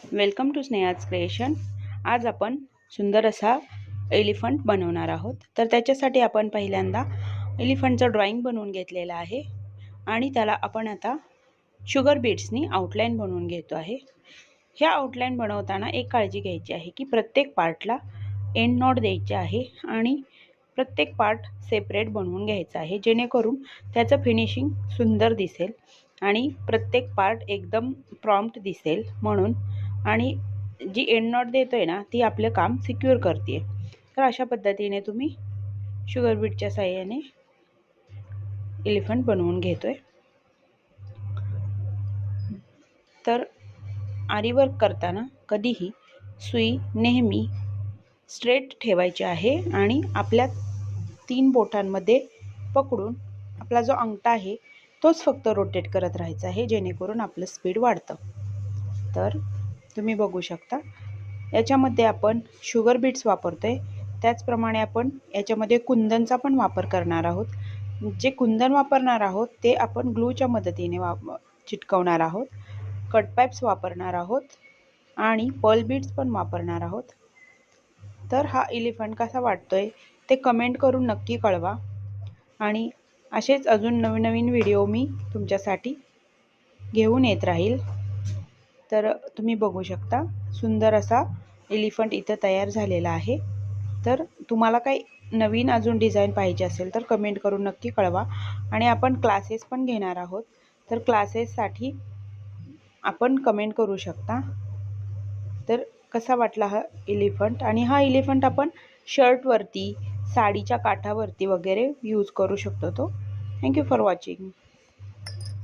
Welcome to Sneha's creation. आज आपण सुंदर असा एलिफंट बनवणार आहोत। तर त्याच्यासाठी आपण पहिल्यांदा एलिफंटचं ड्रॉइंग बनवून घेतलेलं आहे आणि त्याला आपण आता शुगर बीड्सनी आउटलाईन बनवून घेतो आहे। ह्या आउटलाईन बनवताना एक काळजी घ्यायची आहे की प्रत्येक पार्टला एंड नॉट द्यायचे आहे आणि प्रत्येक पार्ट सेपरेट बनवून घ्यायचा आहे, जेणेकरून त्याचं फिनिशिंग सुंदर दिसेल आणि प्रत्येक पार्ट एकदम प्रॉम्प्ट दिसेल म्हणून। आणि जी एंड नॉट देतोय ना ती आपलं काम सिक्युअर करते। तर अशा पद्धतीने तुम्ही शुगर बीटच्या साहाय्याने एलिफंट बनवून घेतोय। तर आरी वर्क करताना कधीही सुई नेहमी स्ट्रेट ठेवायची आहे आणि आपल्या 3 बोटांमध्ये पकडून आपला जो अंगठा आहे तोच फक्त रोटेट करत राहायचा आहे, जेणेकरून आपलं स्पीड वाढतं। तर तुम्ही बघू शकता याच्यामध्ये आपण शुगर बीट्स वापरतोय, त्याचप्रमाणे आपण याच्यामध्ये कुंदनचा पण वापर करणार आहोत। जे कुंदन वापरणार आहोत ते आपण ग्लूच्या मदतीने चिटकवणार आहोत, कट पाइप्स वापरणार आहोत आणि पर्ल बीड्स पण वापरणार आहोत। तर हा एलिफंट कसा वाटतोय ते कमेंट करून नक्की कळवा आणि असेच अजून नवीन नवीन व्हिडिओ मी तुमच्यासाठी घेऊन येत राहील। तर तुम्ही बघू शकता सुंदर असा एलिफंट इथं तयार झालेला आहे। तर तुम्हाला काही नवीन अजून डिझाईन पाहिजे असेल तर कमेंट करून नक्की कळवा आणि आपण क्लासेस पण घेणार आहोत, तर क्लासेससाठी आपण कमेंट करू शकता। तर कसा वाटला हा एलिफंट, आणि हा एलिफंट आपण शर्टवरती, साडीच्या काठावरती वगैरे यूज करू शकतो। तो थँक्यू फॉर वॉचिंग।